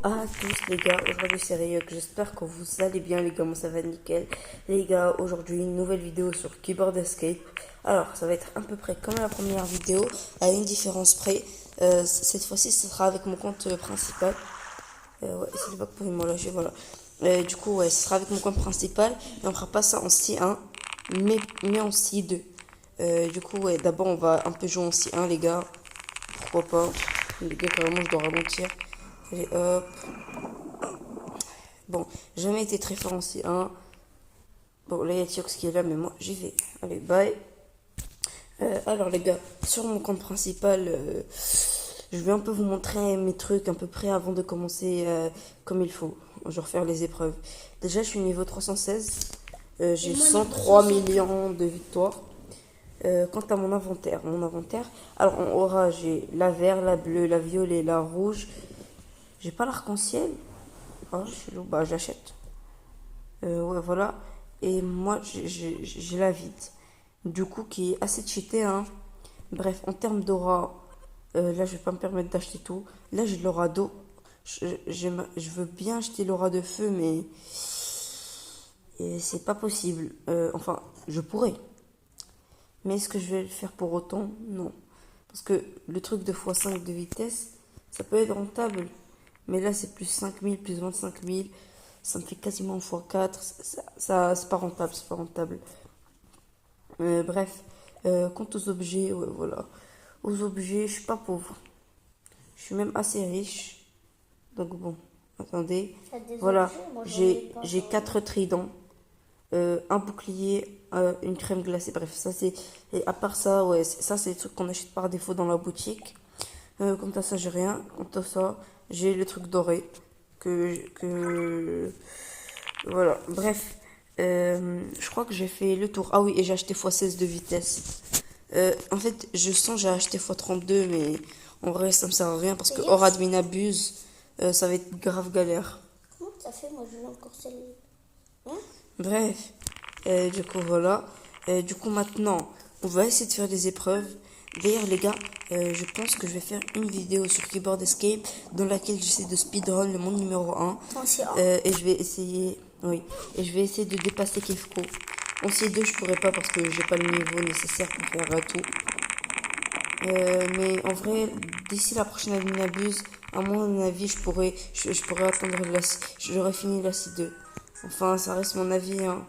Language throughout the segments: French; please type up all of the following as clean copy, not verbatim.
à tous les gars, aujourd'hui c'est Ryuk, j'espère que vous allez bien les gars, moi ça va nickel. Les gars, aujourd'hui une nouvelle vidéo sur Keyboard Escape. Alors ça va être à peu près comme la première vidéo, à une différence près. Cette fois-ci ce sera avec mon compte principal. Ouais, c'est le bac pour me lâcher, voilà. Du coup ouais, ce sera avec mon compte principal et on fera pas ça en C1, mais en C2. Du coup ouais, d'abord on va un peu jouer en C1 les gars, pourquoi pas. Les gars carrément je dois ralentir. Allez hop. Bon, j'ai jamais été très fort en C1. Bon, là il y a Tiox qui est là, mais moi j'y vais. Allez, bye. Alors les gars, sur mon compte principal, je vais un peu vous montrer mes trucs à peu près avant de commencer comme il faut. Je vais refaire les épreuves. Déjà, je suis niveau 316. J'ai 103 millions de victoires. Quant à mon inventaire, alors en aura, j'ai la vert, la bleue, la violet, la rouge. J'ai pas l'arc-en-ciel. Ah, chelou. Bah, j'achète. Ouais, voilà. Et moi, j'ai la vide. Du coup, qui est assez cheaté, hein. Bref, en termes d'aura, là, je vais pas me permettre d'acheter tout. Là, j'ai de l'aura d'eau. Je veux bien acheter l'aura de feu, mais c'est pas possible. Enfin, je pourrais. Mais est-ce que je vais le faire pour autant? Non. Parce que le truc de x5 de vitesse, ça peut être rentable. Mais là, c'est plus 5000, plus 25 000. Ça me fait quasiment x4. C'est pas rentable, c'est pas rentable. Bref, quant aux objets, ouais, voilà. Aux objets, je suis pas pauvre. Je suis même assez riche. Donc bon, attendez. Voilà, j'ai 4 tridents. Un bouclier, une crème glacée. Bref, ça c'est. Et à part ça, ouais, ça c'est les trucs qu'on achète par défaut dans la boutique. Quant à ça, j'ai rien. Quant à ça, j'ai le truc doré. Voilà, bref. Je crois que j'ai fait le tour. Ah oui, et j'ai acheté x16 de vitesse. En fait, je sens que j'ai acheté x32, mais en vrai, ça me sert à rien parce que hors admin abuse, ça va être grave galère. Comment ça fait? Moi, je l'ai encore celle-là. Hein? Bref, du coup, voilà. Du coup, maintenant, on va essayer de faire des épreuves. D'ailleurs, les gars, je pense que je vais faire une vidéo sur Keyboard Escape dans laquelle j'essaie de speedrun le monde numéro 1. Et je vais essayer, oui, et je vais essayer de dépasser Kefko. En C2, je pourrais pas parce que j'ai pas le niveau nécessaire pour faire tout. Mais en vrai, d'ici la prochaine admin abuse, à mon avis, je pourrais attendre j'aurais fini la C2. Enfin, ça reste mon avis, hein.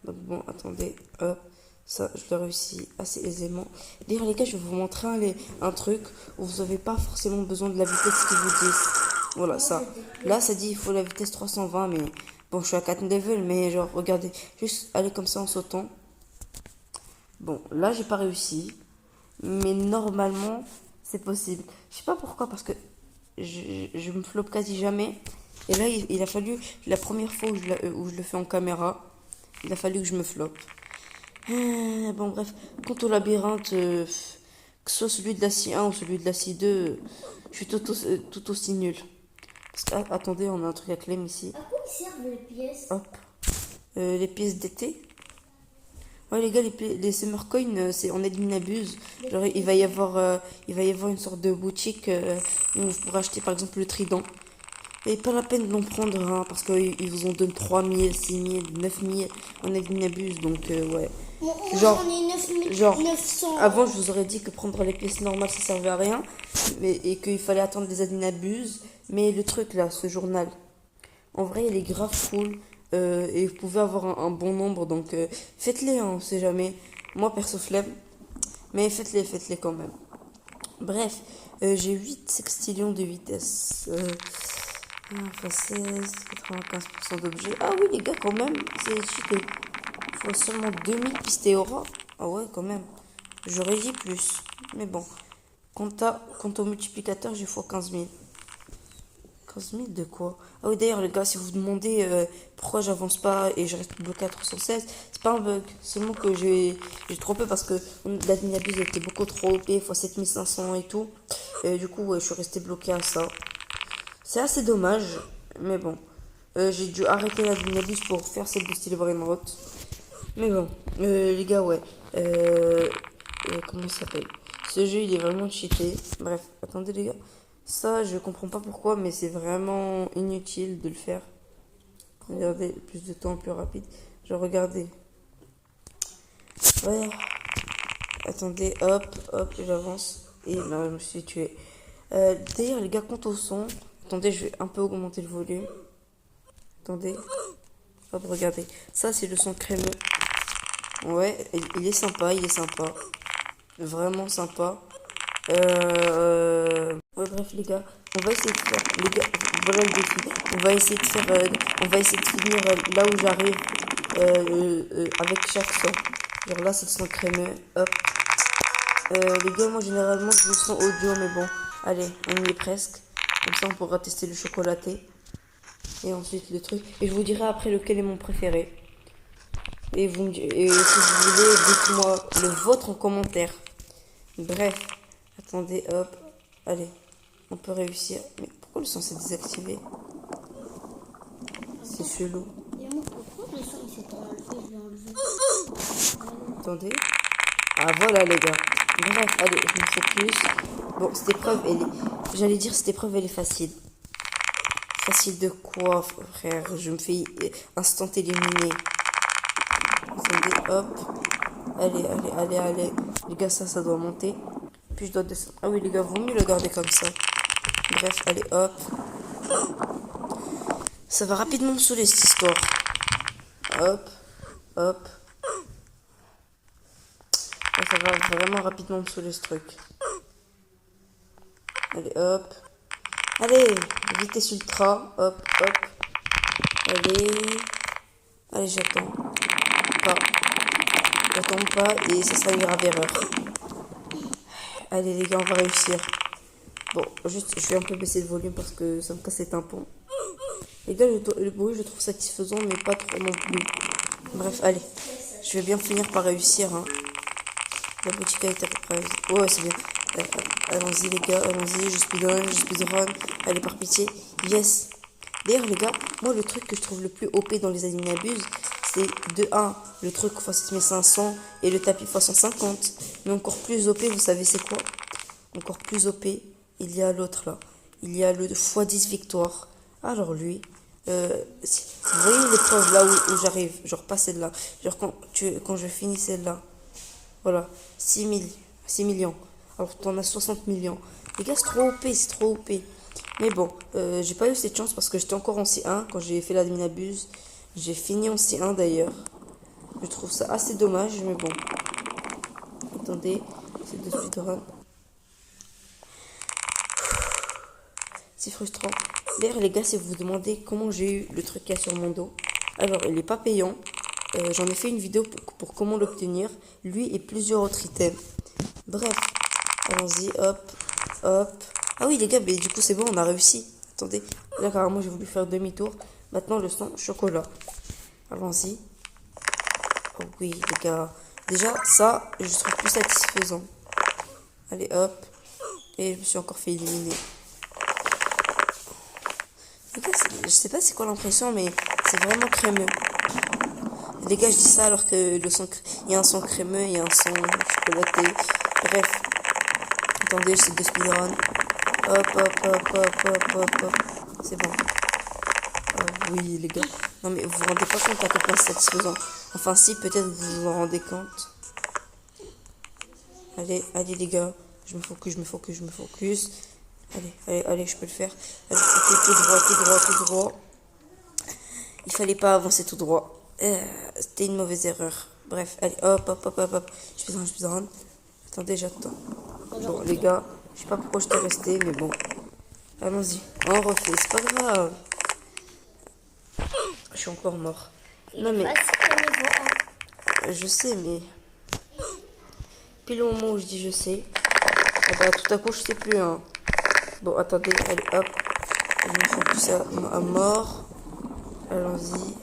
Donc bon, attendez, hop, ça, je l'ai réussi assez aisément. D'ailleurs, les gars, je vais vous montrer un truc où vous n'avez pas forcément besoin de la vitesse qu'ils vous disent. Voilà, ça. Là, ça dit il faut la vitesse 320, mais bon, je suis à 4 level, mais genre, regardez, juste aller comme ça en sautant. Bon, là, j'ai pas réussi, mais normalement, c'est possible. Je sais pas pourquoi, parce que je me floppe quasi jamais. Et là, il a fallu, la première fois où je le fais en caméra, il a fallu que je me floppe. Bon, bref, quant au labyrinthe, que ce soit celui de la C1 ou celui de la C2, je suis tout aussi nul. Parce que, attendez, on a un truc à clem ici. À quoi ils servent les pièces? Hop. Les pièces d'été. Ouais, les gars, les Summer Coins, c'est en admin abuse. Genre, il va y avoir une sorte de boutique où vous pourrez acheter par exemple le trident. Et pas la peine d'en prendre, hein, parce qu'ils vous en donnent 3000, 6000, 9000 en admin abuse, donc ouais. Bon, Genre, genre, 900. avant je vous aurais dit que prendre les pièces normales ça servait à rien, et qu'il fallait attendre les admin abuse. Mais le truc là, ce journal, en vrai il est grave cool. Et vous pouvez avoir un bon nombre, donc faites-les, hein, on sait jamais. Moi perso flemme, mais faites-les quand même. Bref, j'ai 8 sextillions de vitesse. x16, 95% d'objets. Ah oui les gars, quand même, c'est cheaté. Il faut seulement 2000 pistes et aura. Ah ouais, quand même. J'aurais dit plus, mais bon. Quant au multiplicateur, j'ai fois 15 000. 15 000 de quoi? Ah oui, d'ailleurs, les gars, si vous vous demandez pourquoi j'avance pas et je reste bloqué à 316, c'est pas un bug. Seulement que j'ai trop peur parce que l'admin abuse était beaucoup trop OP, fois 7500 et tout. Et du coup, ouais, je suis resté bloqué à ça. C'est assez dommage, mais bon. J'ai dû arrêter l'admin abuse pour faire celle de style Brainrot. Mais bon, les gars, ouais. Comment ça s'appelle? Ce jeu, il est vraiment cheaté. Bref, attendez, les gars. Ça, je comprends pas pourquoi, mais c'est vraiment inutile de le faire. Regardez, plus de temps, plus rapide. Genre, regardez. Ouais. Attendez, hop, hop, j'avance. Et là, je me suis tué. D'ailleurs, les gars, quant au son, attendez, je vais un peu augmenter le volume. Attendez. Hop, regardez. Ça, c'est le son crémeux. Ouais, il est sympa, il est sympa. Vraiment sympa. Ouais, bref, les gars, on va essayer de faire. Les gars, voilà le défi. On va essayer de faire. On va essayer de finir là où j'arrive avec chaque son. Genre là, c'est le son crémeux. Hop. Les gars, moi, généralement, je le son audio, mais bon. Allez, on y est presque. Comme ça, on pourra tester le chocolaté. Et ensuite, le truc. Et je vous dirai après lequel est mon préféré. Et si vous voulez, dites-moi le vôtre en commentaire. Bref, attendez, hop, allez, on peut réussir. Mais pourquoi le son s'est désactivé? C'est chelou. Pourquoi le son il s'est enlevé? Je l'ai enlevé. Attendez. Ah voilà les gars. Bref, allez, je me focus. Bon, cette épreuve, j'allais dire cette épreuve, elle est facile. Facile de quoi, frère? Je me fais instant éliminer. Attendez, hop. Allez. Les gars, ça doit monter. Puis je dois descendre. Ah oui, les gars, vaut mieux le garder comme ça. Bref, allez, hop. Ça va rapidement me saouler cette histoire. Hop. Ça va vraiment rapidement me saouler ce truc. Allez, hop. Allez, vitesse ultra. Hop. Allez, j'attends. J'attends pas et ça sera une grave erreur. Allez les gars, on va réussir. Bon, juste, je vais un peu baisser le volume parce que ça me casse les tympans. Les gars, le bruit, je trouve satisfaisant, mais pas trop non plus. Bref, allez. Je vais bien finir par réussir. Hein. La boutique a été reprise. Ouais, c'est bien. Allons-y les gars, allons-y. Je speedrun. Allez, par pitié. Yes. D'ailleurs, les gars, moi, le truc que je trouve le plus OP dans les animés abuse, c'est de 1, le truc x 7500 et le tapis x 150. Mais encore plus OP, vous savez c'est quoi? Encore plus OP, il y a l'autre là. Il y a le x10 victoire. Alors lui, vous voyez l'épreuve là où j'arrive, genre pas celle-là. Genre quand je finis celle-là. Voilà, 6 millions. Alors t'en as 60 millions. Les gars, c'est trop OP. Mais bon, j'ai pas eu cette chance parce que j'étais encore en C1 quand j'ai fait l'admin abuse. J'ai fini en C1 d'ailleurs. Je trouve ça assez dommage, mais bon. Attendez, c'est de speedrun. C'est frustrant. D'ailleurs, les gars, si vous vous demandez comment j'ai eu le truc qu'il y a sur mon dos, alors il n'est pas payant. J'en ai fait une vidéo pour comment l'obtenir. Lui et plusieurs autres items. Bref, allons-y, hop. Ah oui, les gars, mais du coup, c'est bon, on a réussi. Attendez, là, carrément, j'ai voulu faire demi-tour. Maintenant, le son chocolat. Allons-y. Oh oui, les gars. Déjà, ça, je trouve plus satisfaisant. Allez, hop. Et je me suis encore fait éliminer. Les gars, je sais pas c'est quoi l'impression, mais c'est vraiment crémeux. Les gars, je dis ça alors que le son, il y a un son crémeux, il y a un son chocolaté. Bref. Attendez, j'essaie de speedrun. Hop. C'est bon. Oh oui, les gars. Non, mais vous vous rendez pas compte à quel point c'est satisfaisant. Enfin, si, peut-être vous vous en rendez compte. Allez, les gars. Je me focus. Allez, je peux le faire. Allez, tout droit. Il fallait pas avancer tout droit. C'était une mauvaise erreur. Bref, allez, hop. Je speedrun. Attendez, j'attends. Bon, les gars, je sais pas pourquoi j'étais resté, mais bon. Allons-y. On refait, c'est pas grave. Je suis encore mort. Non, mais. Je sais, mais. Pile au moment où je dis je sais. Ah bah, tout à coup, je sais plus, hein. Bon, attendez, allez, hop. Je me focus à mort. Allons-y.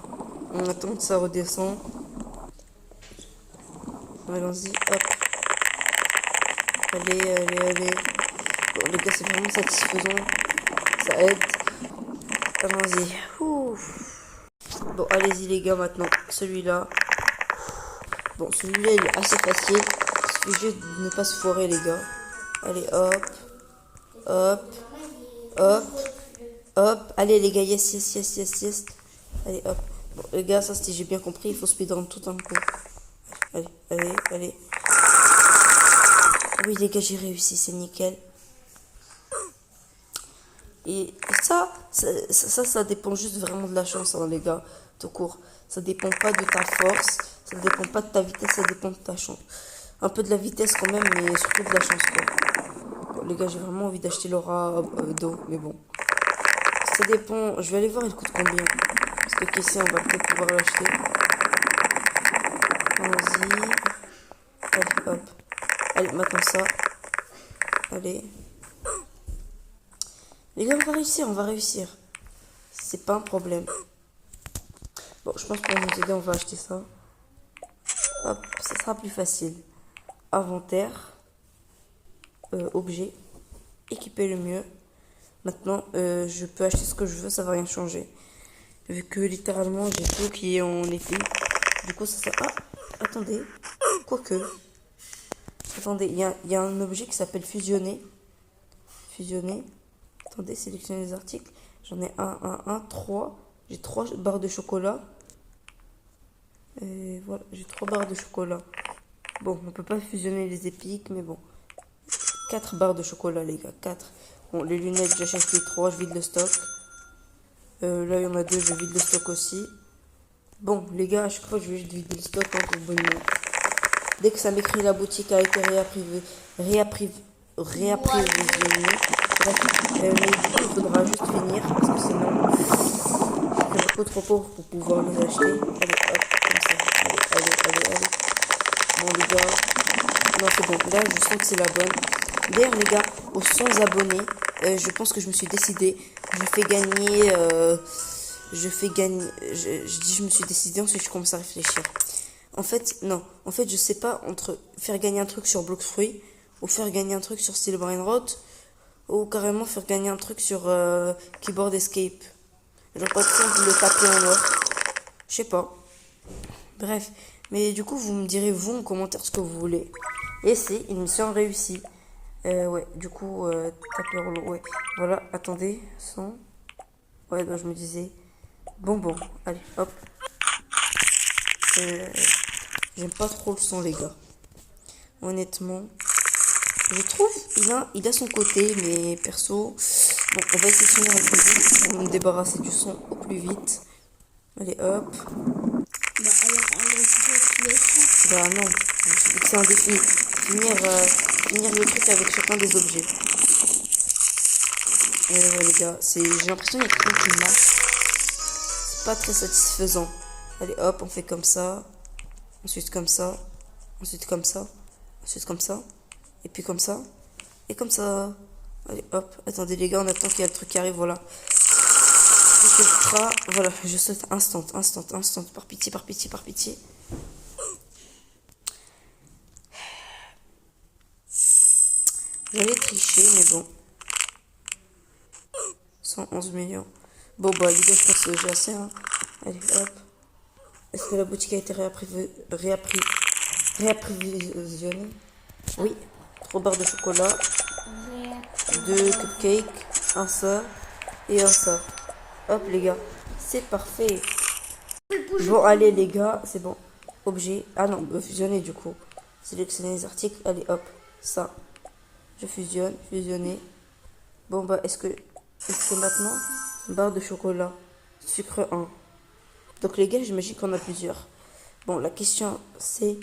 On attend que ça redescend. Allons-y, hop. Allez. Bon, les gars, c'est vraiment satisfaisant. Ça aide. Allons-y. Bon, allez-y, les gars, maintenant. Celui-là. Bon, celui-là, il est assez facile. Il suffit juste de ne pas se foirer, les gars. Allez, hop. Hop. Hop. Allez, les gars, yes, yes, yes, yes, yes. Allez, hop. Bon, les gars, ça, si j'ai bien compris, il faut speedrun tout un coup. Allez, allez, allez. Oui, les gars, j'ai réussi, c'est nickel. Et ça dépend juste vraiment de la chance, hein, les gars, tout court. Ça dépend pas de ta force, ça dépend pas de ta vitesse, ça dépend de ta chance. Un peu de la vitesse quand même, mais surtout de la chance, quoi. Bon, les gars, j'ai vraiment envie d'acheter l'aura d'eau, mais bon. Ça dépend, je vais aller voir, il coûte combien. Parce que qu'ici, on va peut-être pouvoir l'acheter. Allons-y. Allez, hop. Allez, maintenant ça. Allez. Les gars, on va réussir, on va réussir. C'est pas un problème. Bon, je pense que pour nous aider, on va acheter ça. Hop, ça sera plus facile. Inventaire. Objet. Équiper le mieux. Maintenant, je peux acheter ce que je veux, ça va rien changer. Vu que littéralement, j'ai tout qui est en été. Du coup, ça sert... Ah, attendez. Quoique. Attendez, il y a un objet qui s'appelle fusionner. Fusionner. Attendez, sélectionner les articles. J'en ai 3. J'ai 3 barres de chocolat. Et voilà, j'ai 3 barres de chocolat. Bon, on peut pas fusionner les épiques, mais bon. 4 barres de chocolat, les gars. 4. Bon, les lunettes, j'achète les 3, je vide le stock. Là, il y en a 2, je vide le stock aussi. Bon, les gars, à chaque fois, je vais juste vider le stock hein, pour bonne nuit. Dès que ça m'écrit la boutique a été réapprovisionnée. Mais du coup, il faudra juste finir parce que sinon, c'est beaucoup trop pauvre pour pouvoir les acheter. Allez, hop, comme ça. Allez. Bon, les gars. Non, c'est bon. Là, je sens que c'est la bonne. D'ailleurs, les gars, aux 100 abonnés, je pense que je me suis décidé. Je me suis décidé, ensuite je commence à réfléchir. En fait, non. En fait, je sais pas entre faire gagner un truc sur Bloxfruit ou faire gagner un truc sur Steel Brainrot ou carrément faire gagner un truc sur Keyboard Escape. Genre pas de simple le taper en or. Je sais pas. Bref. Mais du coup, vous me direz, vous, en commentaire, ce que vous voulez. Et c'est une mission réussie. Ouais, du coup, taper en or. Ouais. Voilà, attendez. Son. Ouais, bah, je me disais. Bon. Allez, hop. J'aime pas trop le son, les gars. Honnêtement. Je trouve, il a son côté, mais perso. Bon, on va essayer de finir un peu vite pour me débarrasser du son au plus vite. Allez, hop. Bah, alors, Bah, non. C'est un défi. Finir le truc avec chacun des objets. Ouais, les gars, j'ai l'impression qu'il y a quelque chose qui marche. C'est pas très satisfaisant. Allez, hop, on fait comme ça. Ensuite comme ça. Ensuite comme ça. Ensuite comme ça. Et puis comme ça. Et comme ça. Allez, hop. Attendez, les gars, on attend qu'il y a le truc qui arrive, voilà. Voilà, je saute instant. Par pitié. J'allais tricher, mais bon. 111 millions. Bon, bah, les gars, je pense que j'ai assez, hein. Allez, hop. Est-ce que la boutique a été réapprovisionnée? Oui. 3 barres de chocolat. 2 cupcakes. Un ça. Et un ça. Hop, les gars. C'est parfait. Bon, allez, les gars. C'est bon. Objet. Ah non, fusionner, du coup. Sélectionner les articles. Allez, hop. Ça. Je fusionner. Bon, bah, est-ce que maintenant, barre de chocolat, sucre 1. Donc, les gars, j'imagine qu'on a plusieurs. Bon, la question, c'est,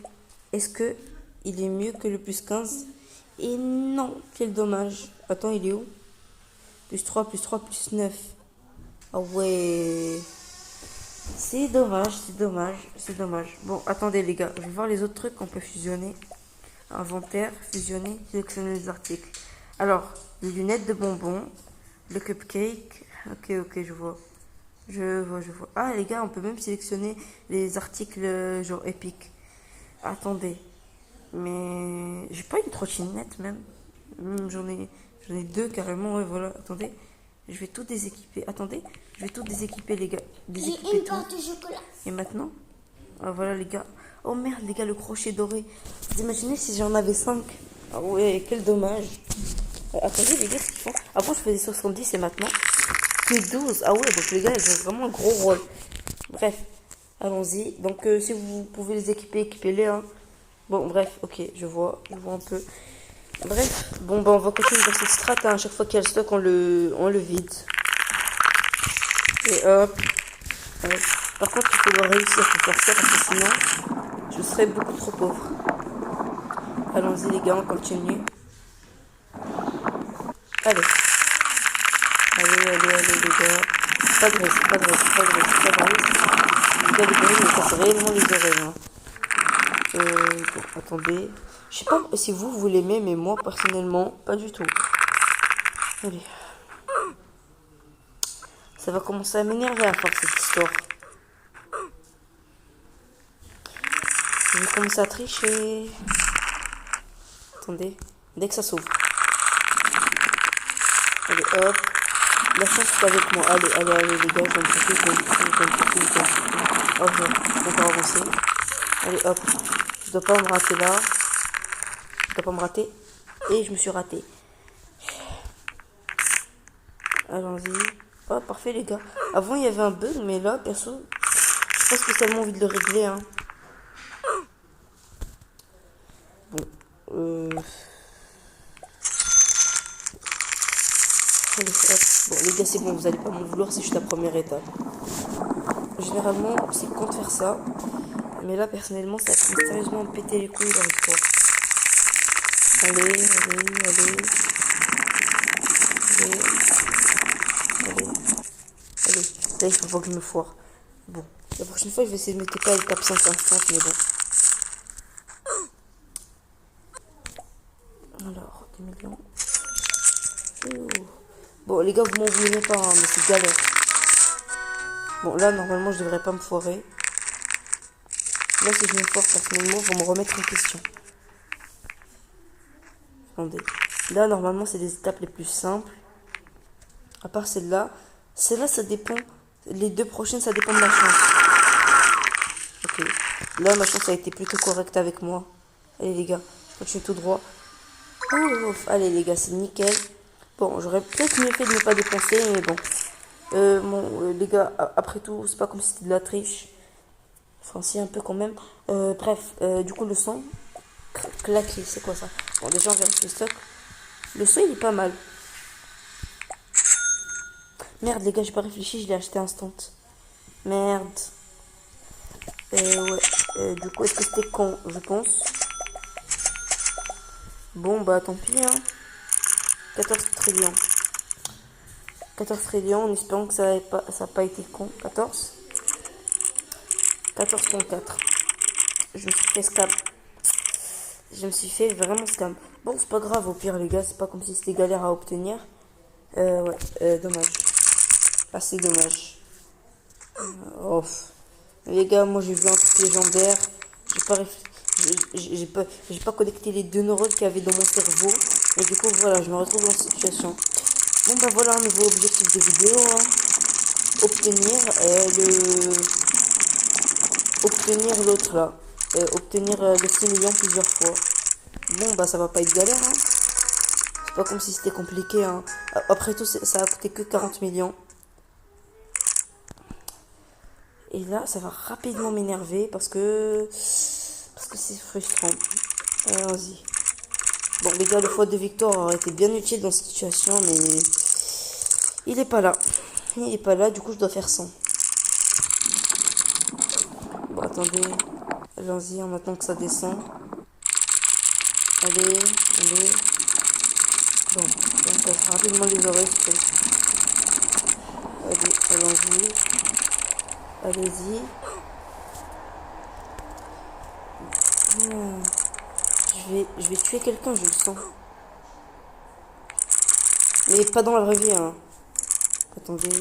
est-ce que il est mieux que le plus 15? Et non, quel dommage. Attends, il est où? Plus 3, plus 9. Ah ouais. C'est dommage. Bon, attendez, les gars, je vais voir les autres trucs qu'on peut fusionner. Inventaire, fusionner, sélectionner les articles. Alors, les lunettes de bonbons, le cupcake. Ok, je vois. Ah, les gars, on peut même sélectionner les articles genre épiques. Attendez. Mais j'ai pas une trottinette même. J'en ai 2 carrément. Ouais, voilà. Attendez. Je vais tout déséquiper. Les gars. j'ai une barre de chocolat. Et maintenant? Ah, voilà, les gars. Oh merde, les gars, le crochet doré. Vous imaginez si j'en avais 5? Ah ouais, quel dommage. Attendez les gars, ce qu'ils font. Avant je faisais 70 et maintenant que 12. Ah ouais, donc les gars, ils ont vraiment un gros rôle. Bref, allons-y. Donc si vous pouvez les équiper, équipez-les. Hein. Bon, bref, ok, je vois un peu. Bref, bon, bah on va continuer dans cette strat. Hein. À chaque fois qu'il y a le stock, on le vide. Et hop. Ouais. Par contre, il faudra réussir pour faire ça parce que sinon, je serais beaucoup trop pauvre. Allons-y les gars, on continue. Allez. Allez les gars. Pas de risque. Les gars, les gars, ils me cassent réellement les oreilles. Hein. Bon, attendez. Je sais pas si vous l'aimez, mais moi, personnellement, pas du tout. Allez. Ça va commencer à m'énerver à force cette histoire. Je vais commencer à tricher. Attendez. Dès que ça s'ouvre. Allez, hop. La chance est avec moi. Allez, les gars, je vais me profiter. Hop, je vais encore avancer. Allez, hop. Je dois pas me rater là. Et je me suis raté. Allons-y. Oh, parfait, les gars. Avant, il y avait un bug, mais là, perso, j'ai pas spécialement envie de le régler. Hein. Bon. Allez, hop. Bon, les gars, c'est bon, vous allez pas m'en vouloir, c'est juste la première étape. Généralement, c'est con de faire ça. Mais là, personnellement, ça va mystérieusement me péter les couilles dans l'histoire. Allez. Là, il faut que je me foire. Bon, la prochaine fois, je vais essayer de me taper à l'étape 550, mais bon. Alors, 2 millions. Ouh. Bon, les gars, vous m'en voulez pas, hein, mais c'est galère. Bon, là, normalement, je devrais pas me foirer. Là, si je me foire, personnellement, ils vont me remettre en question. Attendez. Là, normalement, c'est les étapes les plus simples. À part celle-là. Celle-là, ça dépend. Les deux prochaines, ça dépend de ma chance. Ok. Là, ma chance a été plutôt correcte avec moi. Allez, les gars. Je continue tout droit. Ouf. Allez, les gars, c'est nickel. Bon, j'aurais peut-être mieux fait de ne pas dépenser, mais bon. Les gars, après tout, c'est pas comme si c'était de la triche. Enfin, si, un peu quand même. Bref, du coup, le son. Claqué, c'est quoi ça? Bon, déjà, on vérifie le stock. Le son, il est pas mal. Merde, les gars, j'ai pas réfléchi, je l'ai acheté instant. Merde. Ouais. Du coup, est-ce que c'était con? Je pense. Bon, bah, tant pis, hein. 14 trillions. 14 trillions, en espérant que ça n'a pas été con. 14. 14.4. Je me suis fait scam. Je me suis fait vraiment scam. Bon, c'est pas grave, au pire, les gars, c'est pas comme si c'était galère à obtenir. Ouais, dommage. Assez dommage. Oh. Les gars, moi j'ai vu un truc légendaire. J'ai pas connecté les 2 neurones qu'il y avait dans mon cerveau. Et du coup, voilà, je me retrouve dans cette situation. Bon, bah voilà un nouveau objectif de vidéo. Hein. Obtenir l'autre là. Obtenir les 6 millions plusieurs fois. Bon, bah ça va pas être galère. Hein. C'est pas comme si c'était compliqué. Hein. Après tout, ça a coûté que 40 millions. Et là, ça va rapidement m'énerver parce que c'est frustrant. Allons-y. Bon, les gars, le fois de victoire aurait été bien utile dans cette situation, mais il est pas là. Il est pas là, du coup, je dois faire 100. Bon, attendez. Allons-y, en attendant que ça descend. Allez. Bon, on casse rapidement les oreilles. Allez, allons-y. Allez-y. Je vais tuer quelqu'un, je le sens. Mais pas dans la vraie vie, hein. Attendez.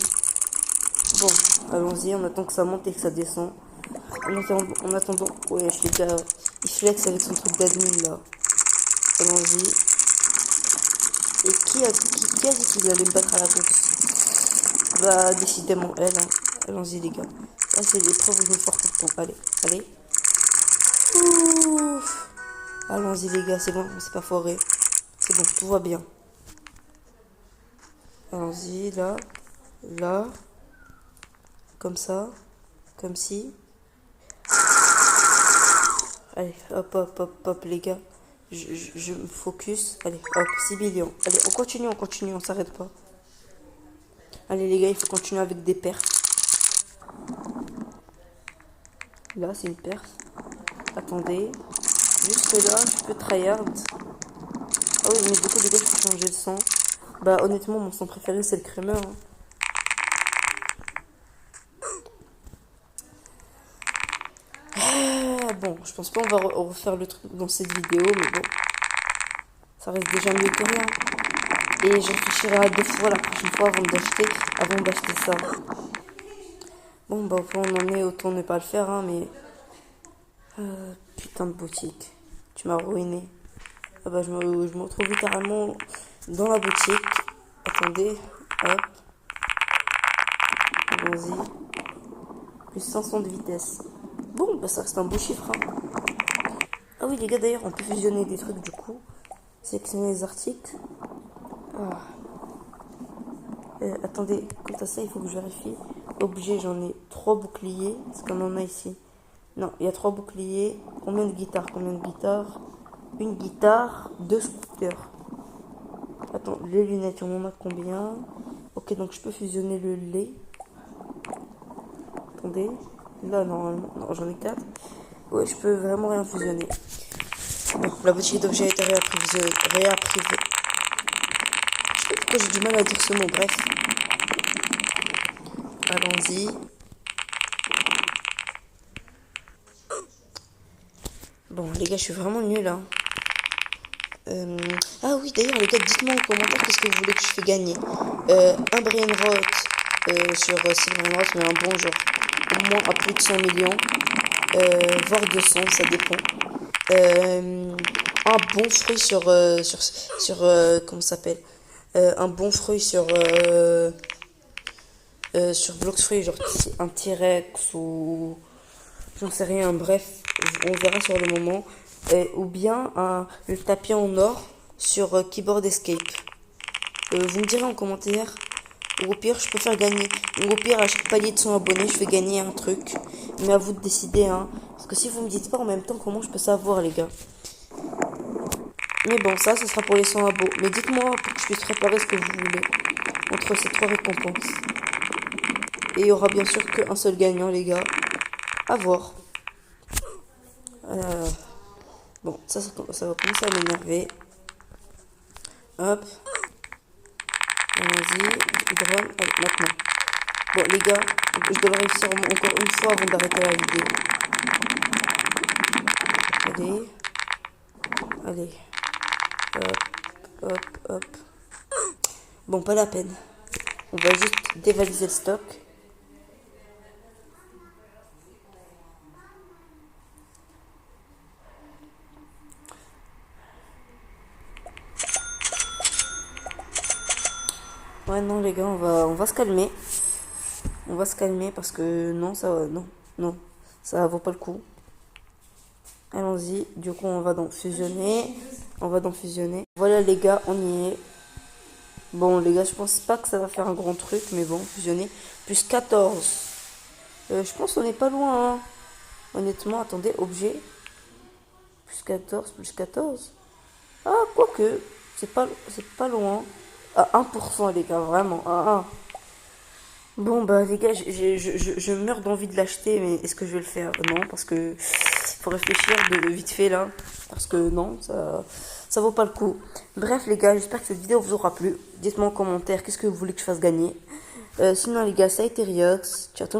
Bon, allons-y, on attend que ça monte et que ça descend. En attendant, ouais, je les gars, il flex avec son truc d'admin là. Allons-y. Et qui a dit qu'il allait me battre à la course? Bah, décidément, elle, hein. Allons-y, les gars. Là, c'est l'épreuve où je me force tout le temps. Allez. Ouf. Allons-y, les gars, c'est bon, c'est pas foré. C'est bon, tout va bien. Allons-y, là, là, comme ça, comme ci. Allez, hop, hop, hop, hop, les gars. Je me focus. Allez, hop, 6 millions. Allez, on continue, on s'arrête pas. Allez, les gars, il faut continuer avec des perfs. Là, c'est une perf. Attendez. Jusque là, je peux tryhard. Ah oui, mais du coup, les gars, je peux changer de sang. Bah, honnêtement, mon sang préféré, c'est le crémeur. Hein. Bon, je pense pas on va refaire le truc dans cette vidéo, mais bon. Ça reste déjà mieux que rien. Et je réfléchirai à 2 fois la prochaine fois avant d'acheter ça. Bon, bah, on en est, autant ne pas le faire, hein, mais... putain de boutique. Tu m'as ruiné. Ah bah, je me retrouve littéralement dans la boutique. Attendez, hop. Allons-y. Plus 500 de vitesse. Bon, bah ça reste un beau chiffre. Hein. Ah oui, les gars, d'ailleurs, on peut fusionner des trucs du coup. Sélectionner les articles. Ah. Attendez, quant à ça, il faut que je vérifie. Objet, j'en ai 3 boucliers. Est-ce qu'on en a ici? Non, il y a 3 boucliers. Combien de guitares? Une guitare, 2 scooters. Attends, les lunettes, on en a combien? Ok, donc je peux fusionner le lait. Attendez. Là, normalement, non, j'en ai 4. Ouais, je peux vraiment rien fusionner. Bon, la boutique d'objets a été réapprivée. Je sais pas pourquoi j'ai du mal à dire ce mot, bref. Allons-y. Bon, les gars, je suis vraiment nulle, hein. Ah oui, d'ailleurs, les gars, dites-moi en commentaire qu'est-ce que vous voulez que je fais gagner. Un Brainrot sur Silverrot, mais un bon genre. Au moins à plus de 100 millions. Voire 200, ça dépend. Un bon fruit sur comment ça s'appelle, un bon fruit sur Bloxfruit, genre un T-Rex ou j'en sais rien, bref, on verra sur le moment. Ou bien le tapis en or sur Keyboard Escape. Vous me direz en commentaire. Ou au pire, je peux faire gagner. Ou au pire, à chaque palier de 100 abonnés, je fais gagner un truc. Mais à vous de décider, hein. Parce que si vous me dites pas en même temps, comment je peux savoir, les gars? Mais bon, ça sera pour les 100 abos. Mais dites-moi pour que je puisse préparer ce que vous voulez. Entre ces 3 récompenses. Et il y aura bien sûr qu'un seul gagnant, les gars. À voir. Bon, ça va commencer à m'énerver. Hop. Allons-y. Drone. Allez, maintenant. Bon, les gars, je dois réussir encore une fois avant d'arrêter la vidéo. Allez. Allez. Hop, hop, hop. Bon, pas la peine. On va juste dévaliser le stock. Ouais, non, les gars, on va se calmer. On va se calmer parce que non, ça vaut pas le coup. Allons-y. Du coup, on va donc fusionner. Voilà, les gars, on y est. Bon, les gars, je pense pas que ça va faire un grand truc, mais bon, fusionner. Plus 14. Je pense qu'on n'est pas loin, hein. Honnêtement, attendez, objet. Plus 14, plus 14. Ah, quoique, c'est pas loin. À 1%, les gars, vraiment, à 1. Bon, bah, les gars, je meurs d'envie de l'acheter, mais est-ce que je vais le faire? Non, parce que faut réfléchir de vite fait, là. Parce que non, ça vaut pas le coup. Bref, les gars, j'espère que cette vidéo vous aura plu. Dites-moi en commentaire qu'est-ce que vous voulez que je fasse gagner. Sinon, les gars, ça a été Riox. Ciao tout le monde.